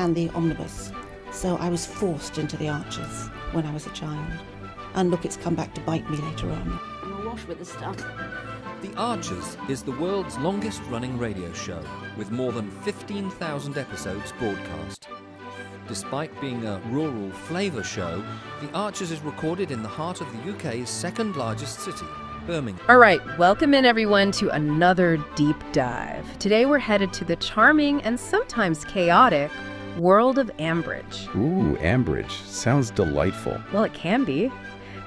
and the omnibus. So I was forced into the Archers when I was a child. And look, it's come back to bite me later on. I'm awash with the stuff. The Archers is the world's longest-running radio show, with more than 15,000 episodes broadcast. Despite being a rural flavour show, The Archers is recorded in the heart of the UK's second-largest city, Birmingham. All right, welcome in everyone to another deep dive. Today we're headed to the charming and sometimes chaotic world of Ambridge. Ooh, Ambridge. Sounds delightful. Well, it can be.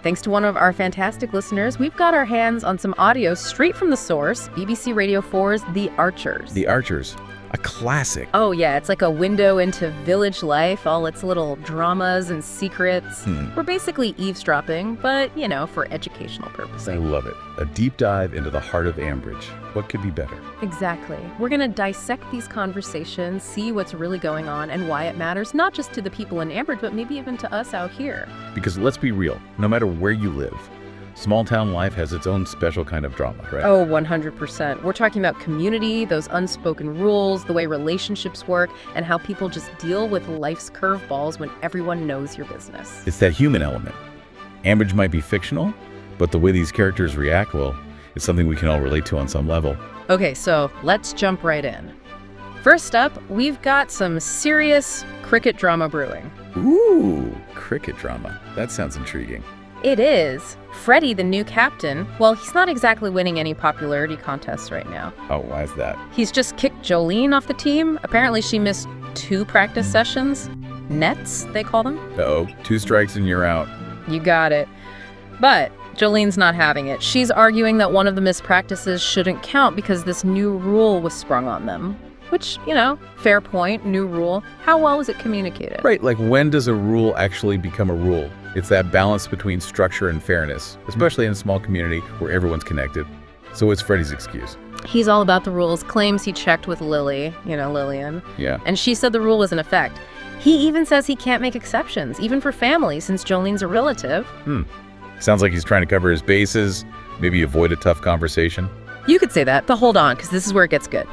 Thanks to one of our fantastic listeners, we've got our hands on some audio straight from the source, BBC Radio 4's The Archers. The Archers. A classic. Oh yeah, it's like a window into village life, all its little dramas and secrets. We're basically eavesdropping, but, for educational purposes. I love it. A deep dive into the heart of Ambridge. What could be better? Exactly. We're going to dissect these conversations, see what's really going on and why it matters, not just to the people in Ambridge, but maybe even to us out here. Because let's be real, no matter where you live, small town life has its own special kind of drama, right? Oh, 100%. We're talking about community, those unspoken rules, the way relationships work, and how people just deal with life's curveballs when everyone knows your business. It's that human element. Ambridge might be fictional, but the way these characters react, well, it's something we can all relate to on some level. Okay, so let's jump right in. First up, we've got some serious cricket drama brewing. Ooh, cricket drama. That sounds intriguing. It is. Freddie, the new captain, well, he's not exactly winning any popularity contests right now. Oh, why is that? He's just kicked Jolene off the team. Apparently she missed 2 practice sessions. Nets, they call them. Uh-oh, 2 strikes and you're out. You got it. But Jolene's not having it. She's arguing that one of the missed practices shouldn't count because this new rule was sprung on them. Which, fair point, new rule. How well was it communicated? Right, like when does a rule actually become a rule? It's that balance between structure and fairness, especially in a small community where everyone's connected. So what's Freddie's excuse? He's all about the rules, claims he checked with Lily, Lillian. Yeah. And she said the rule was in effect. He even says he can't make exceptions, even for family, since Jolene's a relative. Sounds like he's trying to cover his bases, maybe avoid a tough conversation. You could say that, but hold on, because this is where it gets good.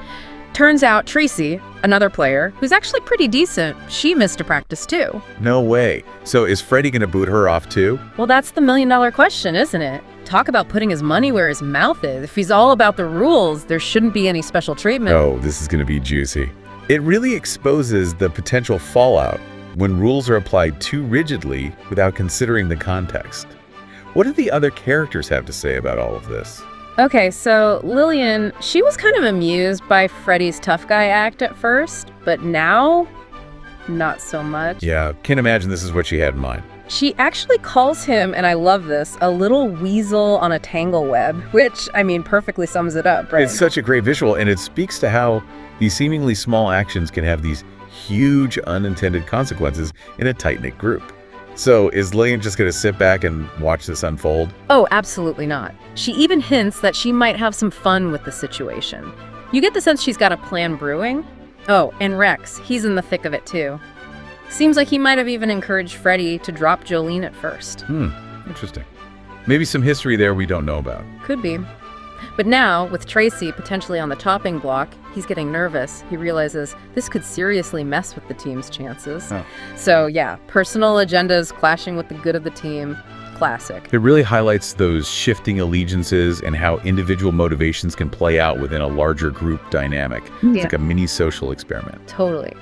Turns out Tracy, another player, who's actually pretty decent, she missed a practice too. No way. So is Freddie going to boot her off too? Well, that's the million-dollar question, isn't it? Talk about putting his money where his mouth is. If he's all about the rules, there shouldn't be any special treatment. Oh, this is going to be juicy. It really exposes the potential fallout when rules are applied too rigidly without considering the context. What do the other characters have to say about all of this? Okay, so Lillian, she was kind of amused by Freddie's tough guy act at first, but now, not so much. Yeah, can't imagine this is what she had in mind. She actually calls him, and I love this, a little weasel on a tangle web, which, perfectly sums it up, right? It's such a great visual, and it speaks to how these seemingly small actions can have these huge unintended consequences in a tight-knit group. So is Lillian just going to sit back and watch this unfold? Oh, absolutely not. She even hints that she might have some fun with the situation. You get the sense she's got a plan brewing. Oh, and Rex, he's in the thick of it too. Seems like he might have even encouraged Freddie to drop Jolene at first. Interesting. Maybe some history there we don't know about. Could be. But now, with Tracy potentially on the chopping block, he's getting nervous. He realizes this could seriously mess with the team's chances. Oh. So yeah, personal agendas clashing with the good of the team. Classic. It really highlights those shifting allegiances and how individual motivations can play out within a larger group dynamic. It's like a mini social experiment. Totally.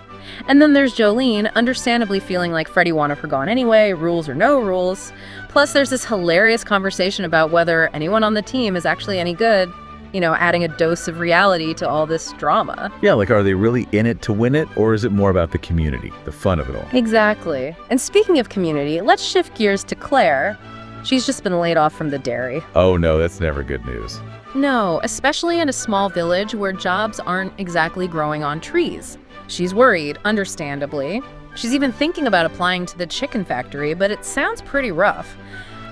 And then there's Jolene, understandably feeling like Freddie wanted her gone anyway, rules or no rules. Plus there's this hilarious conversation about whether anyone on the team is actually any good, adding a dose of reality to all this drama. Yeah, like are they really in it to win it, or is it more about the community, the fun of it all? Exactly. And speaking of community, let's shift gears to Claire. She's just been laid off from the dairy. Oh no, that's never good news. No, especially in a small village where jobs aren't exactly growing on trees. She's worried, understandably. She's even thinking about applying to the chicken factory, but it sounds pretty rough.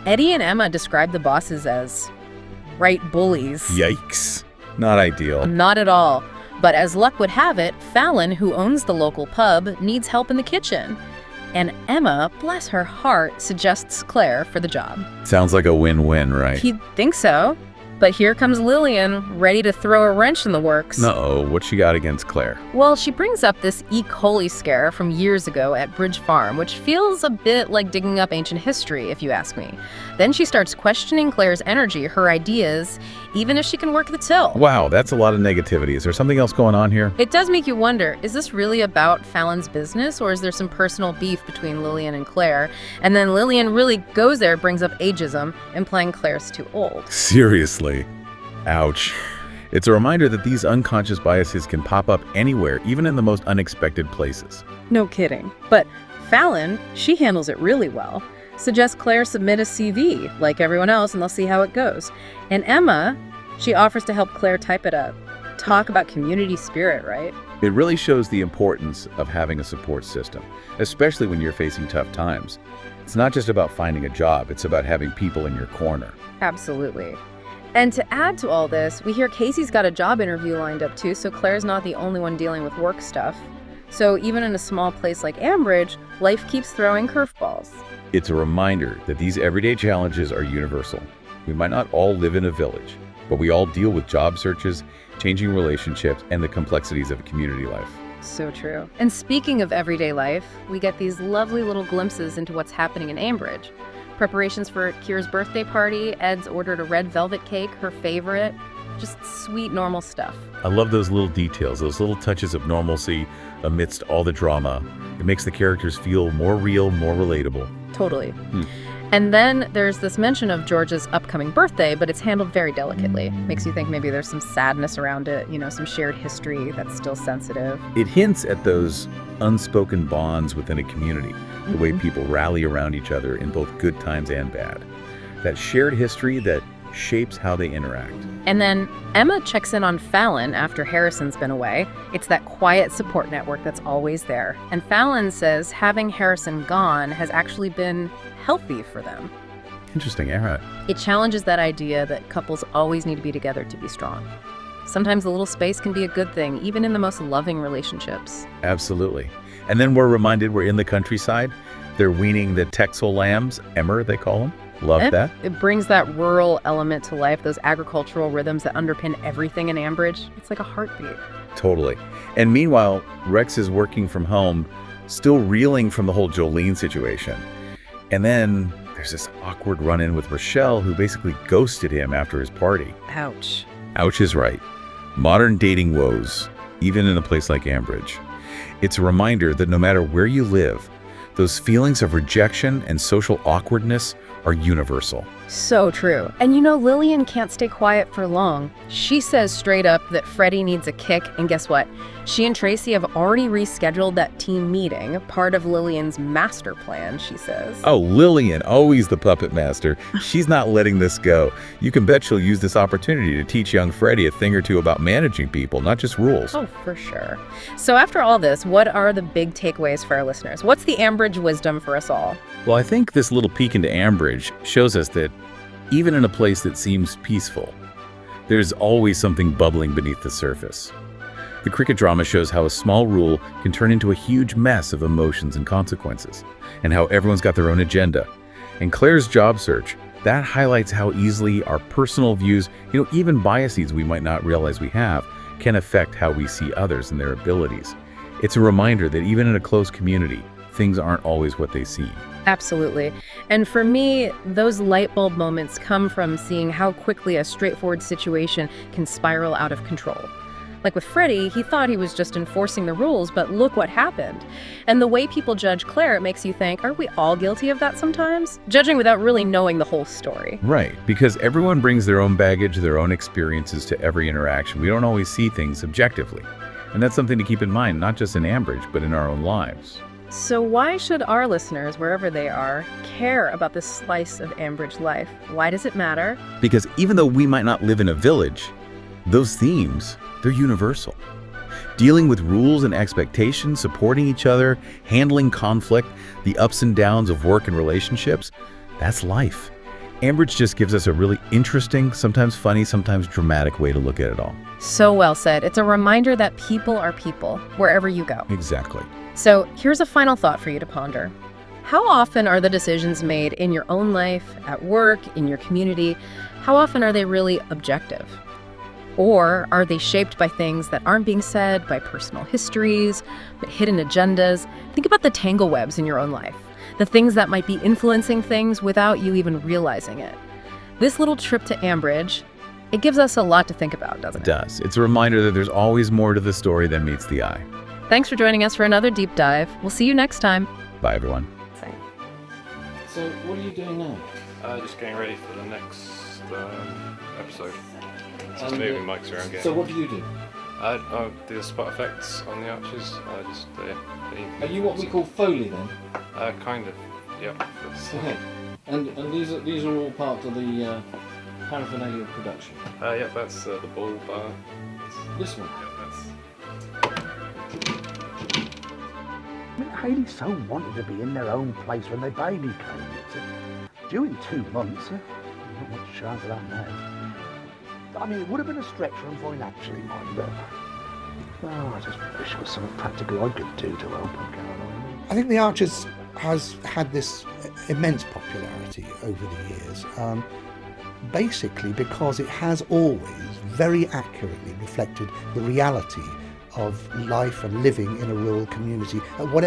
Eddie and Emma describe the bosses as right bullies. Yikes. Not ideal. Not at all. But as luck would have it, Fallon, who owns the local pub, needs help in the kitchen. And Emma, bless her heart, suggests Claire for the job. Sounds like a win-win, right? You'd think so. But here comes Lillian, ready to throw a wrench in the works. Uh-oh, what she got against Claire? Well, she brings up this E. coli scare from years ago at Bridge Farm, which feels a bit like digging up ancient history, if you ask me. Then she starts questioning Claire's energy, her ideas, even if she can work the till. Wow, that's a lot of negativity. Is there something else going on here? It does make you wonder, is this really about Fallon's business, or is there some personal beef between Lillian and Claire? And then Lillian really goes there, brings up ageism, implying Claire's too old. Seriously. Ouch. It's a reminder that these unconscious biases can pop up anywhere, even in the most unexpected places. No kidding. But Fallon, she handles it really well. Suggests Claire submit a CV, like everyone else, and they'll see how it goes. And Emma, she offers to help Claire type it up. Talk about community spirit, right? It really shows the importance of having a support system, especially when you're facing tough times. It's not just about finding a job, it's about having people in your corner. Absolutely. And to add to all this, we hear Casey's got a job interview lined up too, so Claire's not the only one dealing with work stuff. So even in a small place like Ambridge, life keeps throwing curveballs. It's a reminder that these everyday challenges are universal. We might not all live in a village, but we all deal with job searches, changing relationships, and the complexities of community life. So true. And speaking of everyday life, we get these lovely little glimpses into what's happening in Ambridge. Preparations for Kira's birthday party, Ed's ordered a red velvet cake, her favorite. Just sweet, normal stuff. I love those little details, those little touches of normalcy amidst all the drama. It makes the characters feel more real, more relatable. Totally. And then there's this mention of George's upcoming birthday, but it's handled very delicately. Makes you think maybe there's some sadness around it, some shared history that's still sensitive. It hints at those unspoken bonds within a community, the way people rally around each other in both good times and bad. That shared history that shapes how they interact. And then Emma checks in on Fallon after Harrison's been away. It's that quiet support network that's always there. And Fallon says having Harrison gone has actually been healthy for them. Interesting, Era. It challenges that idea that couples always need to be together to be strong. Sometimes a little space can be a good thing, even in the most loving relationships. Absolutely. And then we're reminded we're in the countryside. They're weaning the Texel lambs, Emmer they call them. Love that. It brings that rural element to life, those agricultural rhythms that underpin everything in Ambridge. It's like a heartbeat. Totally. And meanwhile, Rex is working from home, still reeling from the whole Jolene situation. And then there's this awkward run-in with Rochelle, who basically ghosted him after his party. Ouch. Ouch is right. Modern dating woes, even in a place like Ambridge. It's a reminder that no matter where you live, those feelings of rejection and social awkwardness are universal. So true. And Lillian can't stay quiet for long. She says straight up that Freddie needs a kick, and guess what? She and Tracy have already rescheduled that team meeting, part of Lillian's master plan, she says. Oh, Lillian, always the puppet master. She's not letting this go. You can bet she'll use this opportunity to teach young Freddie a thing or two about managing people, not just rules. Oh, for sure. So after all this, what are the big takeaways for our listeners? What's the Ambridge wisdom for us all? Well, I think this little peek into Ambridge shows us that even in a place that seems peaceful, there's always something bubbling beneath the surface. The cricket drama shows how a small rule can turn into a huge mess of emotions and consequences, and how everyone's got their own agenda. And Claire's job search, that highlights how easily our personal views, even biases we might not realize we have, can affect how we see others and their abilities. It's a reminder that even in a close community, things aren't always what they seem. Absolutely. And for me, those light bulb moments come from seeing how quickly a straightforward situation can spiral out of control. Like with Freddie, he thought he was just enforcing the rules, but look what happened. And the way people judge Claire, it makes you think, are we all guilty of that sometimes? Judging without really knowing the whole story. Right, because everyone brings their own baggage, their own experiences to every interaction. We don't always see things objectively. And that's something to keep in mind, not just in Ambridge, but in our own lives. So why should our listeners, wherever they are, care about this slice of Ambridge life? Why does it matter? Because even though we might not live in a village, those themes, they're universal. Dealing with rules and expectations, supporting each other, handling conflict, the ups and downs of work and relationships, that's life. Ambridge just gives us a really interesting, sometimes funny, sometimes dramatic way to look at it all. So well said. It's a reminder that people are people, wherever you go. Exactly. So here's a final thought for you to ponder. How often are the decisions made in your own life, at work, in your community? how often are they really objective? Or are they shaped by things that aren't being said, by personal histories, hidden agendas? Think about the tangle webs in your own life, the things that might be influencing things without you even realizing it. This little trip to Ambridge, it gives us a lot to think about, doesn't it? It does. It's a reminder that there's always more to the story than meets the eye. Thanks for joining us for another deep dive. We'll see you next time. Bye, everyone. So, what are you doing now? Just getting ready for the next episode. Just And, moving mics around again. So, what do you do? I do the spot effects on the arches. Are you what we call Foley then? Kind of. Yep. That's, Okay. And these are all part of the paraphernalia of production. yep. That's the ball bar. This one. Yep, that's. I mean, Hayley so wanted to be in their own place when their baby came. It's due in 2 months. Not much chance of that now. I mean, it would have been a stretch for them financially, mind you. Oh, I just wish there was something practical I could do to help them, Caroline. I think The Archers has had this immense popularity over the years, basically because it has always very accurately reflected the reality of life and living in a rural community at whatever